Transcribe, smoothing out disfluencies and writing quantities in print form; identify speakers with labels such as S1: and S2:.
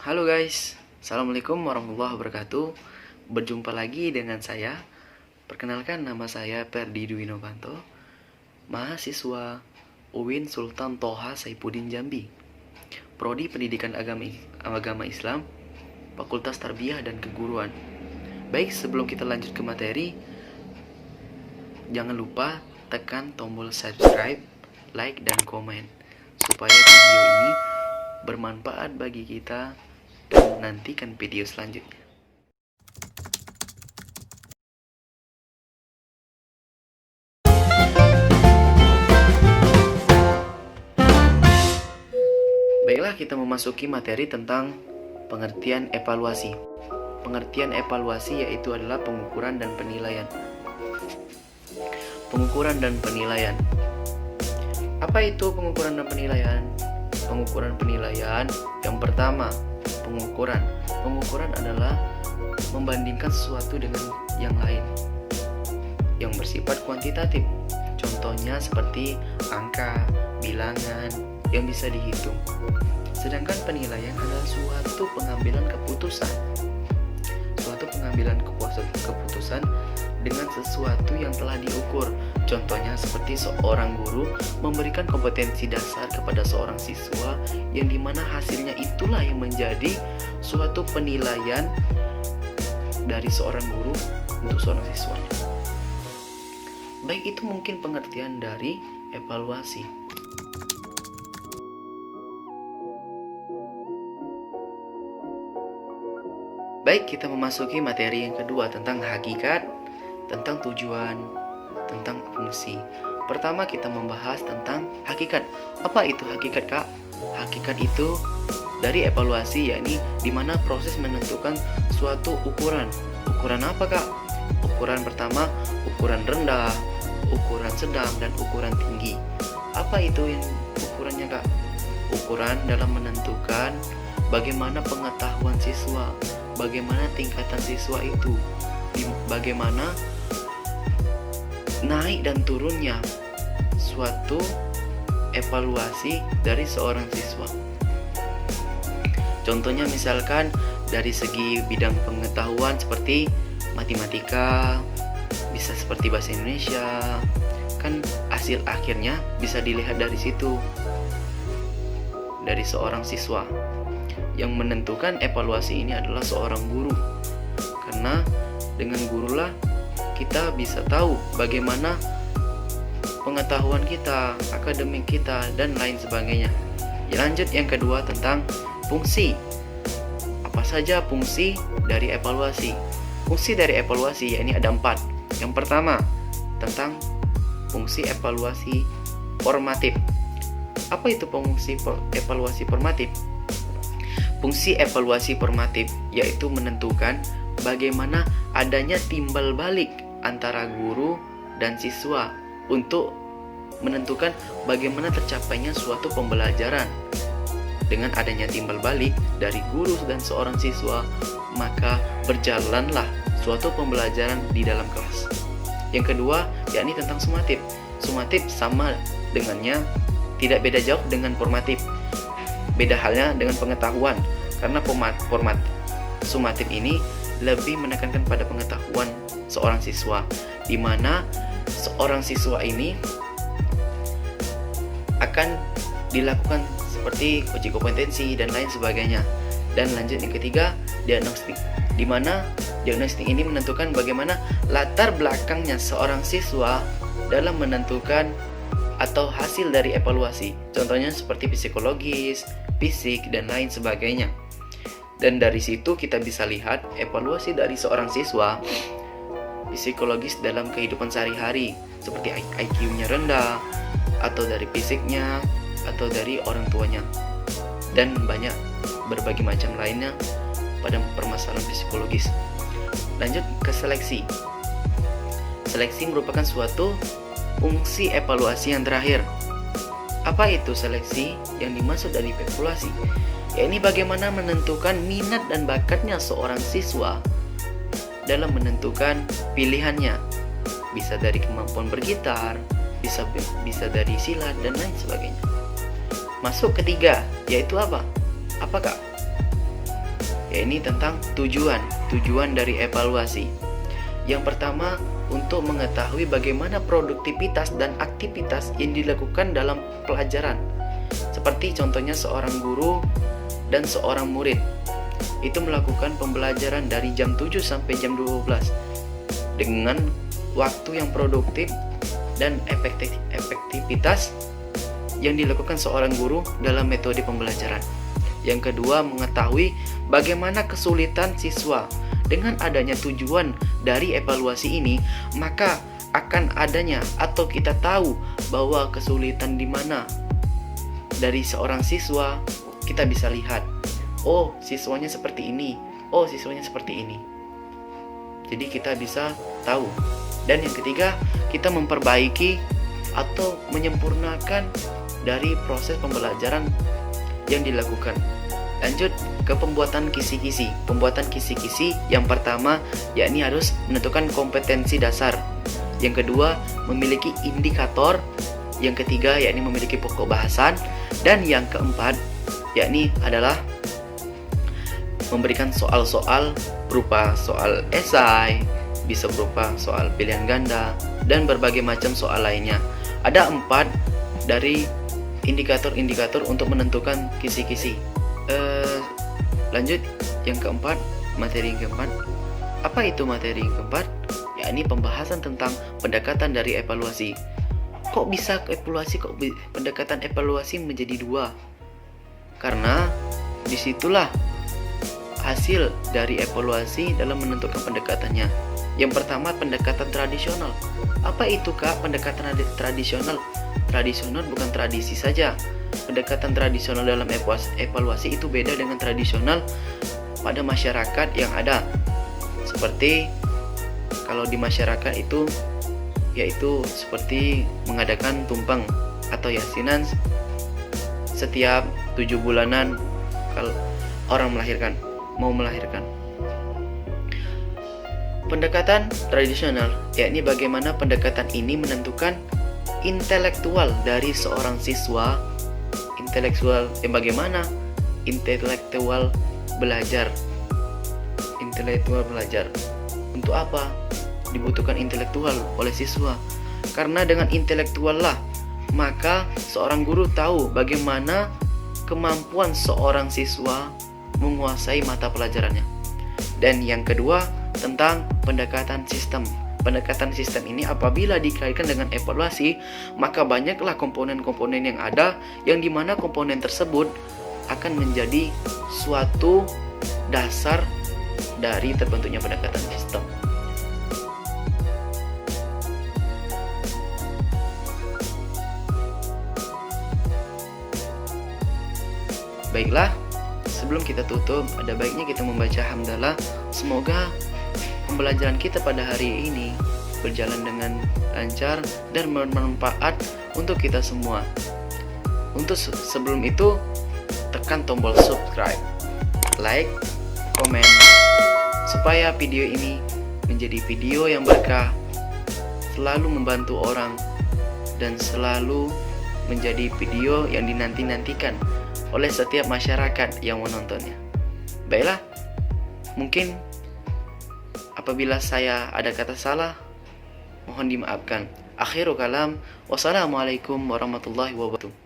S1: Halo guys, Assalamualaikum warahmatullahi wabarakatuh. Berjumpa lagi dengan saya. Perkenalkan, nama saya Perdi Dwi Novanto, mahasiswa UIN Sultan Toha Saifuddin Jambi, Prodi Pendidikan Agama Islam, Fakultas Tarbiyah dan Keguruan. Baik, sebelum kita lanjut ke materi, jangan lupa tekan tombol subscribe, like, dan komen supaya video ini bermanfaat bagi kita, dan nantikan video selanjutnya. Baiklah, kita memasuki materi tentang pengertian evaluasi. Pengertian evaluasi yaitu adalah pengukuran dan penilaian. Pengukuran dan penilaian. Apa itu pengukuran dan penilaian? Pengukuran penilaian yang pertama, pengukuran. Pengukuran adalah membandingkan sesuatu dengan yang lain yang bersifat kuantitatif. Contohnya seperti angka, bilangan yang bisa dihitung. Sedangkan penilaian adalah suatu pengambilan keputusan. Suatu pengambilan keputusan dengan sesuatu yang telah diukur. Contohnya seperti seorang guru memberikan kompetensi dasar kepada seorang siswa, yang dimana hasilnya itulah yang menjadi suatu penilaian dari seorang guru untuk seorang siswanya. Baik, itu mungkin pengertian dari evaluasi. Baik, kita memasuki materi yang kedua tentang hakikat, tentang tujuan, tentang fungsi. Pertama, kita membahas tentang hakikat. Apa itu hakikat, Kak? Hakikat itu dari evaluasi, yakni di mana proses menentukan suatu ukuran. Ukuran apa, Kak? Ukuran pertama, ukuran rendah, ukuran sedang, dan ukuran tinggi. Apa itu yang ukurannya, Kak? Ukuran dalam menentukan bagaimana pengetahuan siswa, bagaimana tingkatan siswa itu, bagaimana naik dan turunnya suatu evaluasi dari seorang siswa. Contohnya misalkan dari segi bidang pengetahuan seperti matematika, bisa seperti bahasa Indonesia, kan hasil akhirnya bisa dilihat dari situ, dari seorang siswa. Yang menentukan evaluasi ini adalah seorang guru, karena dengan gurulah kita bisa tahu bagaimana pengetahuan kita, akademik kita, dan lain sebagainya. Lanjut yang kedua tentang fungsi. Apa saja fungsi dari evaluasi? Fungsi dari evaluasi yakni ada 4. Yang pertama tentang fungsi evaluasi formatif. Apa itu fungsi evaluasi formatif? Fungsi evaluasi formatif yaitu menentukan bagaimana adanya timbal balik antara guru dan siswa untuk menentukan bagaimana tercapainya suatu pembelajaran. Dengan adanya timbal balik dari guru dan seorang siswa, maka berjalanlah suatu pembelajaran di dalam kelas. Yang kedua yakni tentang sumatif. Sumatif sama dengannya, tidak beda jauh dengan formatif. Beda halnya dengan pengetahuan, karena format sumatif ini lebih menekankan pada pengetahuan seorang siswa, di mana seorang siswa ini akan dilakukan seperti uji kompetensi dan lain sebagainya. Dan lanjut yang ketiga, diagnostik, di mana diagnostik ini menentukan bagaimana latar belakangnya seorang siswa dalam menentukan atau hasil dari evaluasi. Contohnya seperti psikologis, fisik, dan lain sebagainya. Dan dari situ kita bisa lihat evaluasi dari seorang siswa psikologis dalam kehidupan sehari-hari, seperti IQ-nya rendah, atau dari fisiknya, atau dari orang tuanya, dan banyak berbagai macam lainnya pada permasalahan psikologis. Lanjut ke seleksi. Seleksi merupakan suatu fungsi evaluasi yang terakhir. Apa itu seleksi? Yang dimaksud dari evaluasi yakni bagaimana menentukan minat dan bakatnya seorang siswa dalam menentukan pilihannya. Bisa dari kemampuan bergitar, bisa dari silat, dan lain sebagainya. Masuk ketiga, yaitu apa? Apakah? yakni tentang tujuan dari evaluasi. Yang pertama, untuk mengetahui bagaimana produktivitas dan aktivitas yang dilakukan dalam pelajaran. Seperti contohnya seorang guru dan seorang murid itu melakukan pembelajaran dari jam 7 sampai jam 12 dengan waktu yang produktif dan efektivitas yang dilakukan seorang guru dalam metode pembelajaran. Yang kedua, mengetahui bagaimana kesulitan siswa. Dengan adanya tujuan dari evaluasi ini, maka akan adanya atau kita tahu bahwa kesulitan di mana dari seorang siswa. Kita bisa lihat, oh siswanya seperti ini, oh siswanya seperti ini. Jadi kita bisa tahu. Dan yang ketiga, kita memperbaiki atau menyempurnakan dari proses pembelajaran yang dilakukan. Lanjut ke pembuatan kisi-kisi. Pembuatan kisi-kisi yang pertama yakni harus menentukan kompetensi dasar. Yang kedua, memiliki indikator. Yang ketiga yakni memiliki pokok bahasan. Dan yang keempat yakni adalah memberikan soal-soal berupa soal esai, bisa berupa soal pilihan ganda, dan berbagai macam soal lainnya. Ada 4 dari indikator-indikator untuk menentukan kisi-kisi. Lanjut yang keempat, materi yang keempat. Apa itu materi yang keempat? Yakni pembahasan tentang pendekatan dari evaluasi. Kok bisa pendekatan evaluasi menjadi 2? Karena disitulah hasil dari evaluasi dalam menentukan pendekatannya. Yang pertama, pendekatan tradisional. Apa itu, Kak, pendekatan tradisional? Tradisional bukan tradisi saja. Pendekatan tradisional dalam evaluasi itu beda dengan tradisional pada masyarakat yang ada. Seperti kalau di masyarakat itu yaitu seperti mengadakan tumpeng atau yasinan setiap 7 bulanan kalau orang mau melahirkan. Pendekatan tradisional yakni bagaimana pendekatan ini menentukan intelektual dari seorang siswa. Bagaimana intelektual belajar. Untuk apa dibutuhkan intelektual oleh siswa? Karena dengan intelektual lah maka seorang guru tahu bagaimana kemampuan seorang siswa menguasai mata pelajarannya. Dan yang kedua, tentang pendekatan sistem. Pendekatan sistem ini apabila dikaitkan dengan evaluasi, maka banyaklah komponen-komponen yang ada, yang dimana komponen tersebut akan menjadi suatu dasar dari terbentuknya pendekatan sistem. Baiklah, sebelum kita tutup, ada baiknya kita membaca hamdalah. Semoga pembelajaran kita pada hari ini berjalan dengan lancar dan bermanfaat untuk kita semua. Untuk sebelum itu, tekan tombol subscribe, like, komen, supaya video ini menjadi video yang berkah, selalu membantu orang, dan selalu menjadi video yang dinanti-nantikan oleh setiap masyarakat yang menontonnya. Baiklah, mungkin apabila saya ada kata salah, mohon dimaafkan. Akhirul kalam, wassalamualaikum warahmatullahi wabarakatuh.